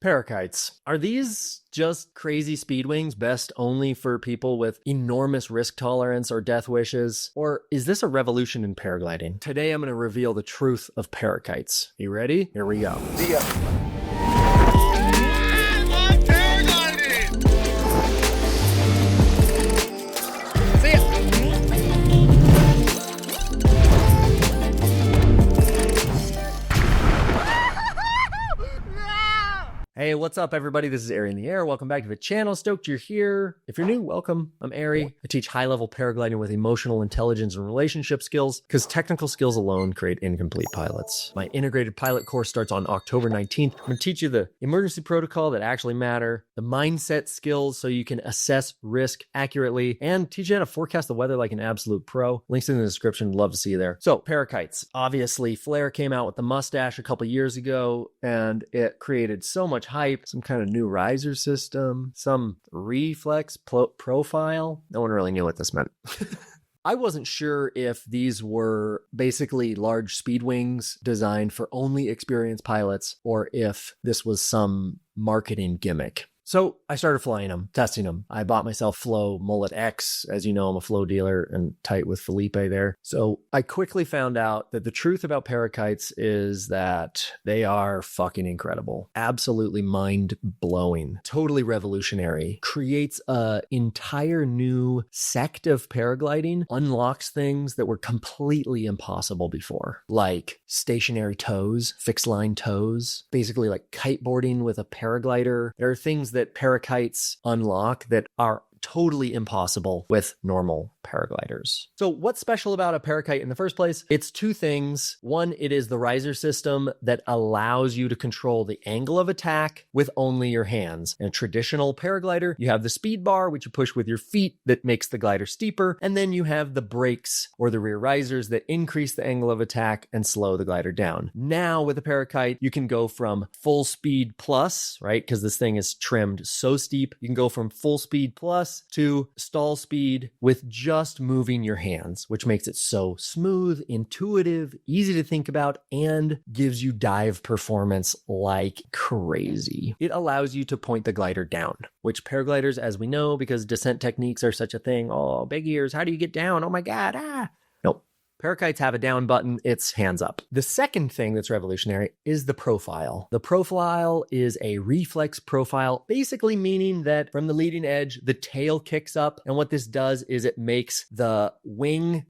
Parakites. Are these just crazy speedwings best only for people with enormous risk tolerance or death wishes? Or is this a revolution in paragliding? Today I'm going to reveal the truth of parakites. You ready? Here we go. See ya. Hey, what's up, everybody? This is Ari in the Air. Welcome back to the channel. Stoked you're here. If you're new, welcome. I'm Ari. I teach high-level paragliding with emotional intelligence and relationship skills because technical skills alone create incomplete pilots. My integrated pilot course starts on October 19th. I'm going to teach you the emergency protocol that actually matter, the mindset skills so you can assess risk accurately, and teach you how to forecast the weather like an absolute pro. Links in the description. Love to see you there. So, parakites. Obviously, Flare came out with the Moustache a couple years ago, and it created so much hype, some kind of new riser system, some reflex profile. No one really knew what this meant. I wasn't sure if these were basically large speedwings designed for only experienced pilots or if this was some marketing gimmick. So I started flying them, testing them. I bought myself Flow MulletX. As you know, I'm a Flow dealer and tight with Felipe there. So I quickly found out that the truth about parakites is that they are fucking incredible. Absolutely mind-blowing. Totally revolutionary. Creates an entire new sect of paragliding. Unlocks things that were completely impossible before. Like stationary tows, fixed line tows. Basically like kiteboarding with a paraglider. There are things that parakites unlock that are totally impossible with normal paragliders. So what's special about a parakite in the first place? It's two things. One, it is the riser system that allows you to control the angle of attack with only your hands. In a traditional paraglider, you have the speed bar, which you push with your feet that makes the glider steeper. And then you have the brakes or the rear risers that increase the angle of attack and slow the glider down. Now with a parakite, you can go from full speed plus, right? Because this thing is trimmed so steep. You can go from full speed plus to stall speed with just moving your hands, which makes it so smooth, intuitive, easy to think about, and gives you dive performance like crazy. It allows you to point the glider down, which paragliders, as we know, because descent techniques are such a thing, oh, big ears, how do you get down? Oh my God, Nope. Parakites have a down button, it's hands up. The second thing that's revolutionary is the profile. The profile is a reflex profile, basically meaning that from the leading edge, the tail kicks up. And what this does is it makes the wing,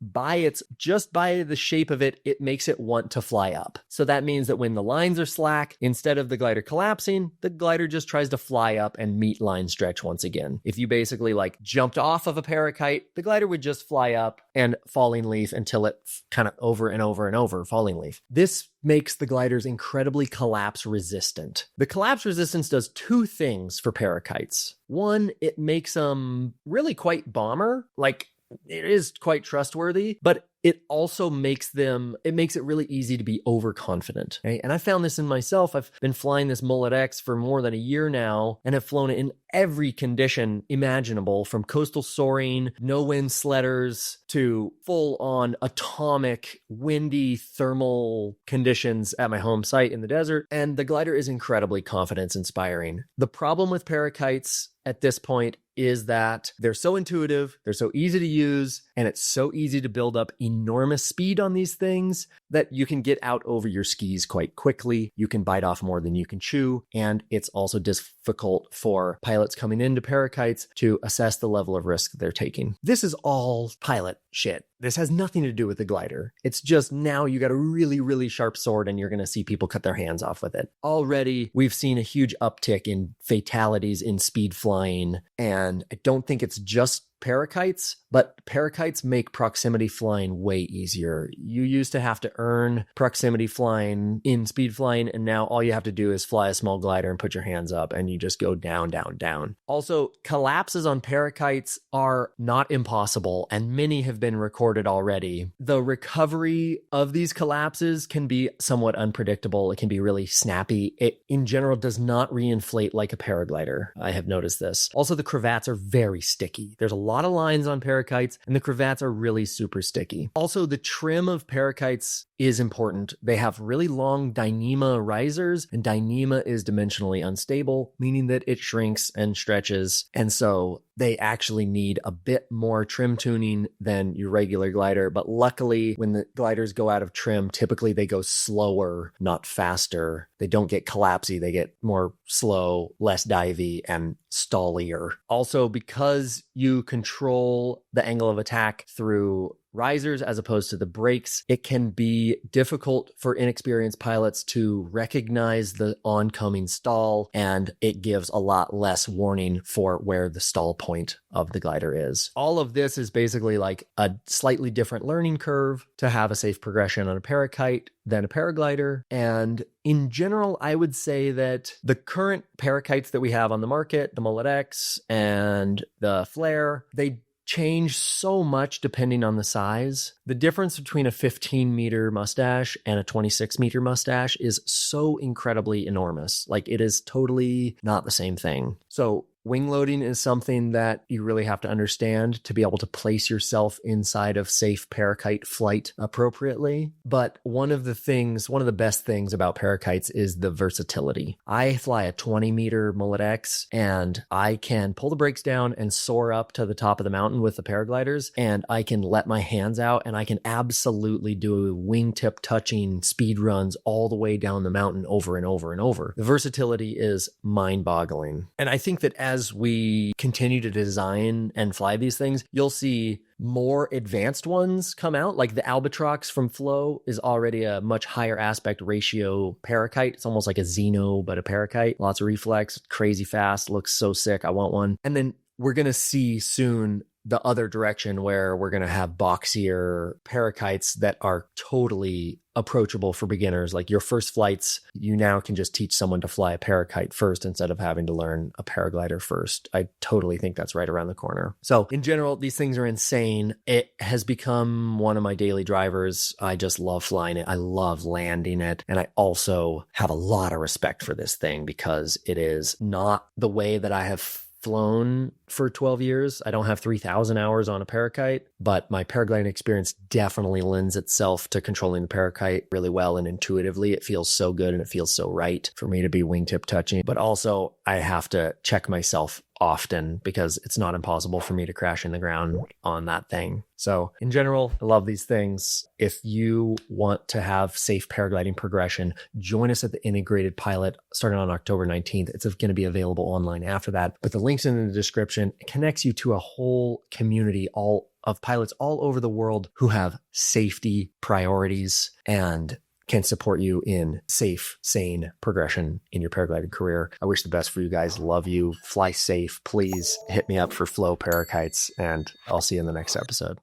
just by the shape of it, it makes it want to fly up. So that means that when the lines are slack, instead of the glider collapsing, the glider just tries to fly up and meet line stretch once again. If you basically like jumped off of a parakite, the glider would just fly up and falling leaf until it kind of over and over and over falling leaf. This makes the gliders incredibly collapse resistant. The collapse resistance does two things for parakites. One, it makes them really quite bomber, like it is quite trustworthy, but it also makes it really easy to be overconfident. Okay? And I found this in myself. I've been flying this MulletX for more than a year now and have flown it in every condition imaginable, from coastal soaring, no wind sledders, to full on atomic, windy, thermal conditions at my home site in the desert. And the glider is incredibly confidence inspiring. The problem with parakites at this point is that they're so intuitive, they're so easy to use, and it's so easy to build up enormous speed on these things that you can get out over your skis quite quickly. You can bite off more than you can chew, and it's also difficult for pilots coming into parakites to assess the level of risk they're taking. This is all pilot shit. This has nothing to do with the glider. It's just now you got a really, really sharp sword and you're going to see people cut their hands off with it. Already, we've seen a huge uptick in fatalities in speed flying, and I don't think it's just parakites, but parakites make proximity flying way easier. You used to have to earn proximity flying in speed flying, and now all you have to do is fly a small glider and put your hands up, and you just go down, down, down. Also, collapses on parakites are not impossible, and many have been recorded already. The recovery of these collapses can be somewhat unpredictable. It can be really snappy. It, in general, does not reinflate like a paraglider. I have noticed this. Also, the cravats are very sticky. There's a lot of lines on Parakites, and the cravats are really super sticky. Also, the trim of Parakites is important. They have really long Dyneema risers, and Dyneema is dimensionally unstable, meaning that it shrinks and stretches. And so they actually need a bit more trim tuning than your regular glider. But luckily, when the gliders go out of trim, typically they go slower, not faster. They don't get collapsy. They get more slow, less divey, and stallier. Also, because you control the angle of attack through risers as opposed to the brakes, it can be difficult for inexperienced pilots to recognize the oncoming stall, and it gives a lot less warning for where the stall point of the glider is. All of this is basically like a slightly different learning curve to have a safe progression on a Parakite than a paraglider. And in general, I would say that the current Parakites that we have on the market, the MulletX and the Flare, they change so much depending on the size. The difference between a 15-meter Moustache and a 26-meter Moustache is so incredibly enormous. Like, it is totally not the same thing. So wing loading is something that you really have to understand to be able to place yourself inside of safe Parakite flight appropriately. But one of the best things about Parakites is the versatility. I fly a 20-meter MulletX, and I can pull the brakes down and soar up to the top of the mountain with the paragliders, and I can let my hands out, and I can absolutely do wingtip touching speed runs all the way down the mountain over and over and over. The versatility is mind-boggling. And I think that as we continue to design and fly these things, you'll see more advanced ones come out. Like the Albatrox from Flow is already a much higher aspect ratio Parakite. It's almost like a Xeno, but a Parakite. Lots of reflex, crazy fast, looks so sick. I want one. And then we're going to see soon the other direction where we're going to have boxier Parakites that are totally approachable for beginners. Like your first flights, you now can just teach someone to fly a Parakite first instead of having to learn a paraglider first. I totally think that's right around the corner. So in general, these things are insane. It has become one of my daily drivers. I just love flying it. I love landing it. And I also have a lot of respect for this thing because it is not the way that I have flown for 12 years. I don't have 3,000 hours on a Parakite, but my paragliding experience definitely lends itself to controlling the Parakite really well and intuitively. It feels so good and it feels so right for me to be wingtip touching. But also I have to check myself often because it's not impossible for me to crash in the ground on that thing. So in general, I love these things. If you want to have safe paragliding progression, join us at the Integrated Pilot starting on October 19th. It's going to be available online after that, but the link's in the description. It connects you to a whole community of pilots all over the world who have safety priorities and can support you in safe, sane progression in your paragliding career. I wish the best for you guys. Love you. Fly safe. Please hit me up for Flow Parakites, and I'll see you in the next episode.